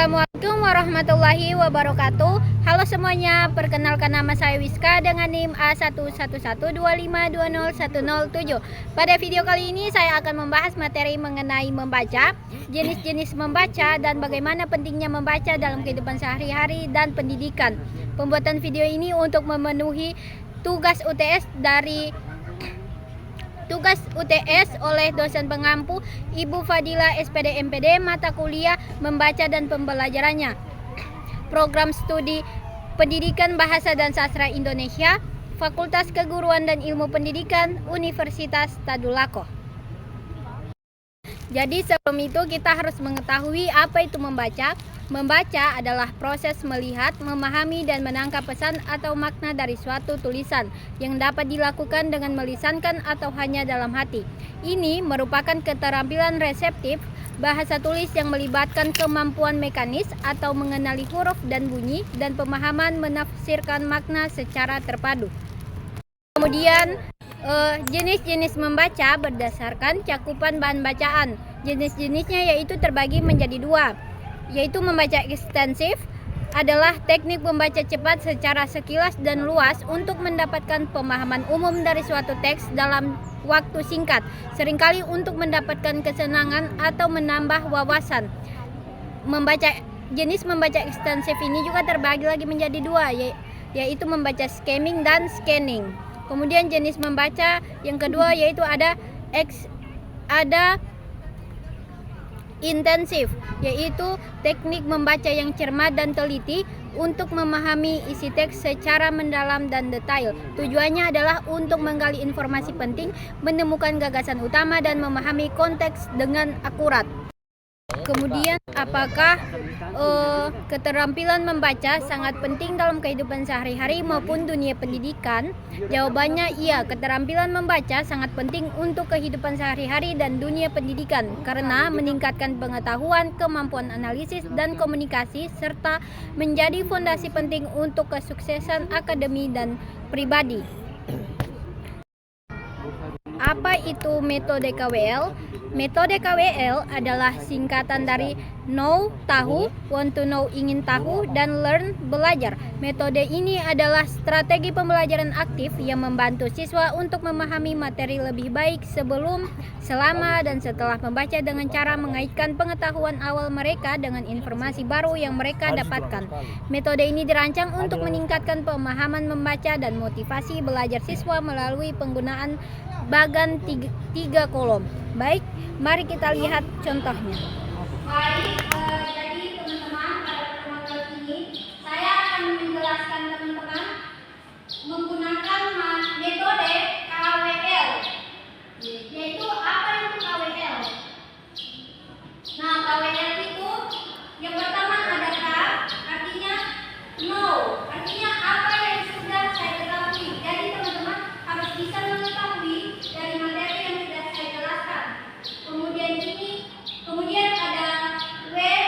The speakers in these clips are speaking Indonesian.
Assalamualaikum warahmatullahi wabarakatuh. Halo semuanya, perkenalkan nama saya Wiska dengan NIM A11125201007. Pada video kali ini saya akan membahas materi mengenai membaca, jenis-jenis membaca, dan bagaimana pentingnya membaca dalam kehidupan sehari-hari dan pendidikan. Pembuatan video ini untuk memenuhi tugas UTS oleh dosen pengampu Ibu Fadila SPD MPD mata kuliah membaca dan pembelajarannya. Program studi Pendidikan Bahasa dan Sastra Indonesia, Fakultas Keguruan dan Ilmu Pendidikan, Universitas Tadulako. Jadi sebelum itu kita harus mengetahui apa itu membaca. Membaca adalah proses melihat, memahami, dan menangkap pesan atau makna dari suatu tulisan yang dapat dilakukan dengan melisankan atau hanya dalam hati. Ini merupakan keterampilan reseptif bahasa tulis yang melibatkan kemampuan mekanis atau mengenali huruf dan bunyi dan pemahaman menafsirkan makna secara terpadu. Kemudian jenis-jenis membaca berdasarkan cakupan bahan bacaan. Jenis-jenisnya yaitu terbagi menjadi dua, yaitu membaca ekstensif adalah teknik membaca cepat secara sekilas dan luas untuk mendapatkan pemahaman umum dari suatu teks dalam waktu singkat, seringkali untuk mendapatkan kesenangan atau menambah wawasan. Jenis membaca ekstensif ini juga terbagi lagi menjadi dua, yaitu membaca skimming dan scanning. Kemudian jenis membaca yang kedua yaitu ada intensif, yaitu teknik membaca yang cermat dan teliti untuk memahami isi teks secara mendalam dan detail. Tujuannya adalah untuk menggali informasi penting, menemukan gagasan utama, dan memahami konteks dengan akurat. Kemudian, apakah keterampilan membaca sangat penting dalam kehidupan sehari-hari maupun dunia pendidikan? Jawabannya iya, keterampilan membaca sangat penting untuk kehidupan sehari-hari dan dunia pendidikan karena meningkatkan pengetahuan, kemampuan analisis, dan komunikasi serta menjadi fondasi penting untuk kesuksesan akademi dan pribadi. Apa itu metode KWL? Metode KWL adalah singkatan dari know, tahu, want to know, ingin tahu, dan learn, belajar. Metode ini adalah strategi pembelajaran aktif yang membantu siswa untuk memahami materi lebih baik sebelum, selama, dan setelah membaca dengan cara mengaitkan pengetahuan awal mereka dengan informasi baru yang mereka dapatkan. Metode ini dirancang untuk meningkatkan pemahaman membaca dan motivasi belajar siswa melalui penggunaan bagan tiga kolom. Baik, mari kita lihat contohnya. Baik, jadi teman-teman, pada pertemuan kali ini saya akan menjelaskan teman-teman menggunakan metode KWL. Yaitu apa itu KWL? Nah, KWL itu yang pertama ada K, artinya know, artinya apa yang sudah saya ketahui. Jadi teman-teman harus bisa mengetahui dari materi yang sudah saya jelaskan. Kemudian ada where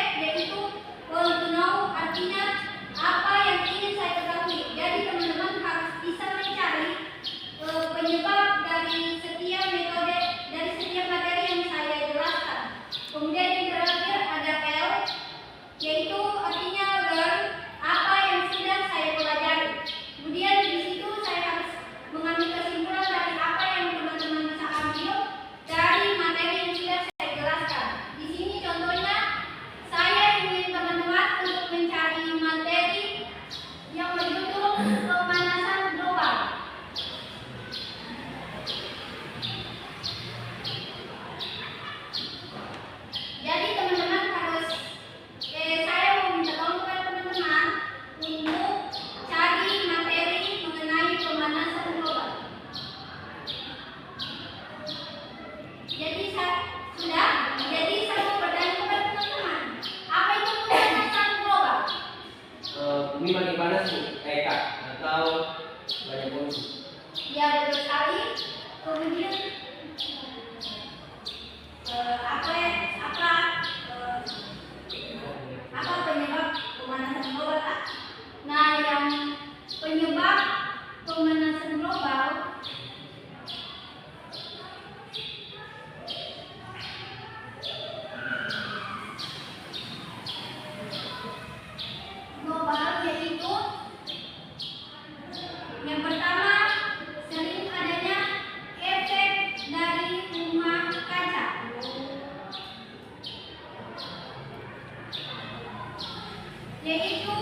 yaitu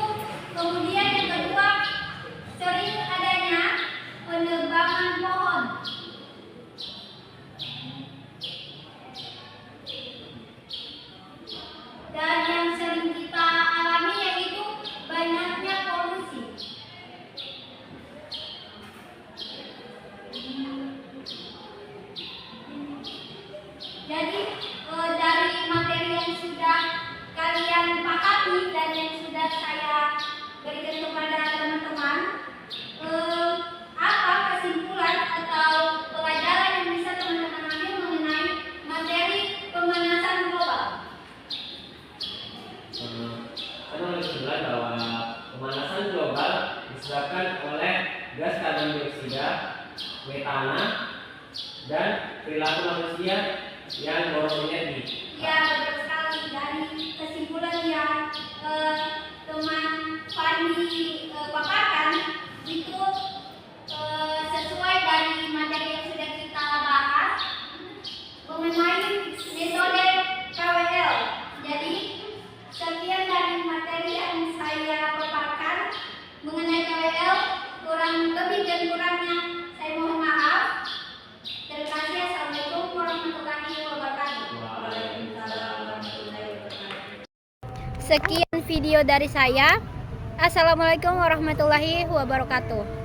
kemudian yang kedua sering adanya penebangan pohon. Dan yang sering kita alami yaitu banyaknya polusi. Jadi dari materi yang sudah kalian pahami dan yang sudah saya berikan kepada teman-teman, apa kesimpulan atau pelajaran yang bisa teman-teman ambil mengenai materi pemanasan global? Saya mau menjelaskan bahwa pemanasan global disebabkan oleh gas karbon dioksida, metana, dan perilaku manusia yang boros energi. Ya, betul sekali. Dari kesimpulan yang teman Fandi paparkan itu sesuai dari materi yang sudah kita bahas mengenai metode KWL. Jadi sekian dari materi yang saya paparkan mengenai KWL. Kurang lebih dan kurangnya saya mohon maaf. Terima kasih. Assalamualaikum warahmatullahi wabarakatuh. Sekian video dari saya. Assalamualaikum warahmatullahi wabarakatuh.